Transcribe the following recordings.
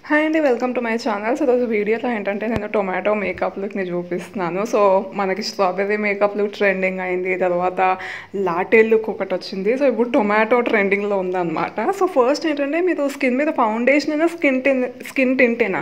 Hi అండి, welcome to my channel. So ఈరోజు వీడియోలో ఏంటంటే నేను టొమాటో మేకప్ లుక్ని చూపిస్తున్నాను. సో మనకి స్ట్రాబెర్రీ మేకప్ లుక్ ట్రెండింగ్ అయింది, తర్వాత లాటే లుక్ ఒకటి వచ్చింది. సో ఇప్పుడు టొమాటో ట్రెండింగ్లో ఉందన్నమాట. సో ఫస్ట్ ఏంటంటే మీరు స్కిన్ మీద ఫౌండేషన్ అయినా స్కిన్ టింటేనా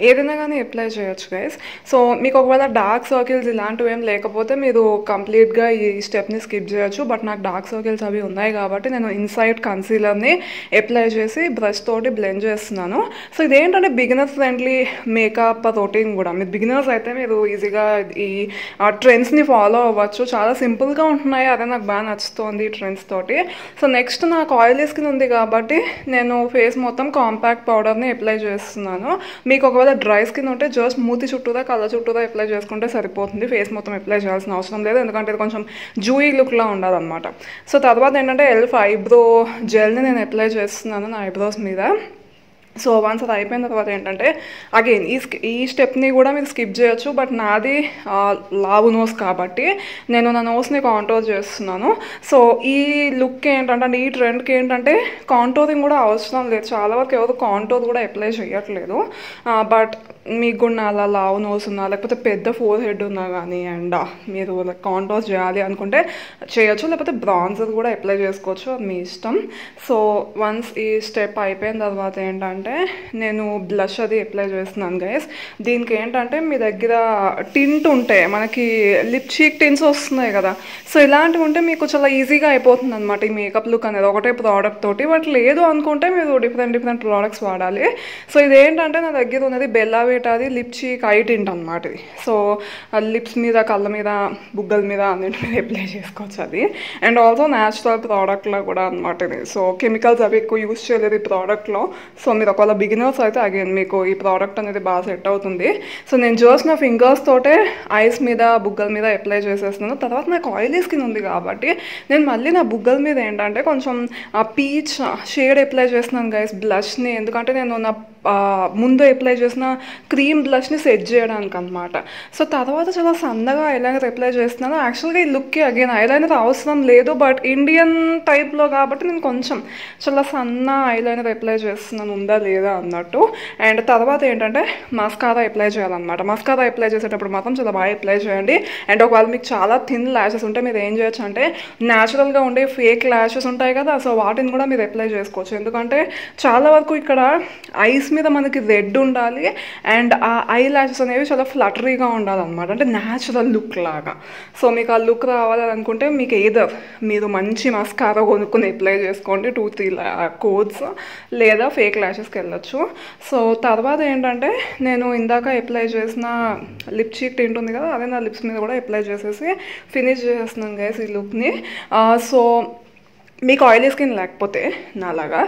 ఏదైనా కానీ అప్లై చేయొచ్చు గైస్. సో మీకు ఒకవేళ డార్క్ సర్కిల్స్ ఇలాంటివి ఏం లేకపోతే మీరు కంప్లీట్గా ఈ స్టెప్ని స్కిప్ చేయొచ్చు. బట్ నాకు డార్క్ సర్కిల్స్ అవి ఉన్నాయి కాబట్టి నేను ఇన్సైడ్ కన్సీలర్ని అప్లై చేసి బ్రష్ తోటి బ్లెండ్ చేస్తున్నాను. సో ఇదేంటి అంటే బిగినర్స్ ఫ్రెండ్లీ మేకప్ రొటీన్ కూడా. మీరు బిగినర్స్ అయితే మీరు ఈజీగా ఈ ట్రెండ్స్ని ఫాలో అవ్వచ్చు. చాలా సింపుల్గా ఉంటున్నాయి, అదే నాకు బాగా నచ్చుతుంది ట్రెండ్స్ తోటి. సో నెక్స్ట్ నాకు ఆయిలీ స్కిన్ ఉంది కాబట్టి నేను ఫేస్ మొత్తం కాంపాక్ట్ పౌడర్ని అప్లై చేస్తున్నాను. మీకు ఒకవేళ డ్రై స్కిన్ ఉంటే జస్ట్ మూతి చుట్టూరా కళ్ళ చుట్టూరా అప్లై చేసుకుంటే సరిపోతుంది. ఫేస్ మొత్తం అప్లై చేయాల్సిన అవసరం లేదు, ఎందుకంటే ఇది కొంచెం జూయీ లుక్లా ఉండాలన్నమాట. సో తర్వాత ఏంటంటే ఎల్ఫ్ ఐబ్రో జెల్ని నేను అప్లై చేస్తున్నాను నా ఐబ్రోస్ మీద. సో వన్స్ అది అయిపోయిన తర్వాత ఏంటంటే అగైన్ ఈ స్టెప్ని కూడా మీరు స్కిప్ చేయొచ్చు. బట్ నాది లావు నోస్ కాబట్టి నేను నా నోస్ని కాంటోర్ చేస్తున్నాను. సో ఈ లుక్ ఏంటంటే ఈ ట్రెండ్కి ఏంటంటే కాంటోరింగ్ కూడా అవసరం లేదు. చాలా వరకు ఎవరు కాంటోర్ కూడా అప్లై చేయట్లేదు. బట్ మీకు కూడా అలా లావు నోస్ ఉన్నా లేకపోతే పెద్ద ఫోర్ హెడ్ ఉన్నా కానీ అండ్ మీరు కాంటోర్ చేయాలి అనుకుంటే చేయొచ్చు, లేకపోతే బ్రాన్జర్ కూడా అప్లై చేసుకోవచ్చు, అది మీ ఇష్టం. సో వన్స్ ఈ స్టెప్ అయిపోయిన తర్వాత ఏంటంటే నేను బ్లష్ అది అప్లై చేస్తున్నాను గైస్. దీనికి ఏంటంటే మీ దగ్గర టింట్ ఉంటే మనకి లిప్ చీక్ టింట్స్ వస్తున్నాయి కదా, సో ఇలాంటివి ఉంటే మీకు చాలా ఈజీగా అయిపోతుంది అనమాట ఈ మేకప్ లుక్ అనేది ఒకటే ప్రోడక్ట్ తోటి. బట్ లేదు అనుకుంటే మీరు డిఫరెంట్ ప్రోడక్ట్స్ వాడాలి. సో ఇదేంటంటే నా దగ్గర ఉన్నది బెల్లా అది లిప్ చీక్ ఐ టింట్ అనమాట ఇది. సో లిప్స్ మీద, కళ్ళ మీద, బుగ్గల మీద అన్నింటి మీద అప్లై చేసుకోవచ్చు అది. అండ్ ఆల్సో న్యాచురల్ ప్రోడక్ట్లో కూడా అనమాట ఇది. సో కెమికల్స్ అవి ఎక్కువ యూస్ చేయలేదు ఈ ప్రోడక్ట్లో. సో మీరు ఒకవేళ బిగినర్స్ అయితే అగైన్ మీకు ఈ ప్రోడక్ట్ అనేది బాగా సెట్ అవుతుంది. సో నేను జస్ట్ నా ఫింగర్స్ తోటే ఐస్ మీద, బుగ్గల మీద అప్లై చేసేస్తున్నాను. తర్వాత నాకు ఆయిలీ స్కిన్ ఉంది కాబట్టి నేను మళ్ళీ నా బుగ్గల మీద ఏంటంటే కొంచెం పీచ్ షేడ్ అప్లై చేస్తున్నాను గైస్ బ్లష్ని. ఎందుకంటే నేను నా ముందు అప్లై చేసిన క్రీమ్ బ్లష్ని సెట్ చేయడానికి అనమాట. సో తర్వాత చాలా సన్నగా ఐలైనర్ అప్లై చేస్తున్నాను. యాక్చువల్గా ఈ లుక్కి అగైన్ ఐలైనర్ అవసరం లేదు, బట్ ఇండియన్ టైప్లో కాబట్టి నేను కొంచెం చాలా సన్న ఐలైనర్ అప్లై చేస్తున్నాను, ఉందా లేదా అన్నట్టు. అండ్ తర్వాత ఏంటంటే మస్కారా అప్లై చేయాలన్నమాట. మస్కారా అప్లై చేసేటప్పుడు మాత్రం చాలా బాగా అప్లై చేయండి. అండ్ ఒకవేళ మీకు చాలా థిన్ ల్యాషెస్ ఉంటే మీరు ఏం చేయొచ్చు అంటే న్యాచురల్గా ఉండే ఫేక్ ల్యాషెస్ ఉంటాయి కదా, సో వాటిని కూడా మీరు అప్లై చేసుకోవచ్చు. ఎందుకంటే చాలా వరకు ఇక్కడ ఐస్ మీద మనకి రెడ్ ఉండాలి అండ్ ఆ ఐ ల్యాషెస్ అనేవి చాలా ఫ్లటరీగా ఉండాలన్నమాట, అంటే న్యాచురల్ లుక్ లాగా. సో మీకు ఆ లుక్ రావాలని అనుకుంటే మీకు మీరు మంచి మస్కారా కొనుక్కుని అప్లై చేసుకోండి 2-3 కోడ్స్, లేదా ఫేక్ ల్యాషెస్కి వెళ్ళొచ్చు. సో తర్వాత ఏంటంటే నేను ఇందాక అప్లై చేసిన లిప్ చీక్ టింట్ ఉంది కదా, అదే నా లిప్స్ మీద కూడా అప్లై చేసేసి ఫినిష్ చేస్తున్నాను గైస్ ఈ లుక్ని. సో మీకు ఆయిలీ స్కిన్ లేకపోతే నాలాగా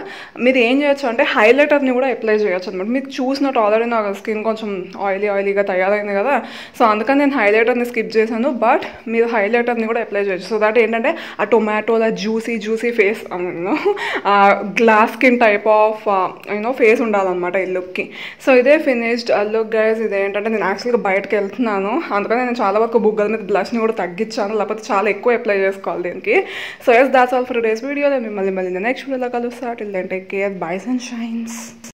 మీరు ఏం చేయొచ్చు అంటే హైలైటర్ని కూడా అప్లై చేయొచ్చు అనమాట. మీకు చూసినట్టు ఆల్రెడీ నా స్కిన్ కొంచెం ఆయిలీగా తయారైంది కదా, సో అందుకని నేను హైలైటర్ని స్కిప్ చేశాను. బట్ మీరు హైలైటర్ని కూడా అప్లై చేయొచ్చు. సో దట్ ఏంటంటే ఆ టొమాటోలా juicy face glass skin type of face ఉండాలన్నమాట ఈ లుక్కి. సో ఇదే ఫినిష్డ్ లుక్ గైస్. ఇదేంటంటే నేను యాక్చువల్గా బయటకు వెళ్తున్నాను, అందుకని నేను చాలా వరకు బుగ్గల మీద బ్లష్ని కూడా తగ్గించాను, లేకపోతే చాలా ఎక్కువ అప్లై చేసుకోవాలి దీనికి. So yes that's all for today's video. నేను మిమ్మల్ని నెక్స్ట్ వీడియోలో కలుస్తా. Till then take care, bye సన్షైన్స్.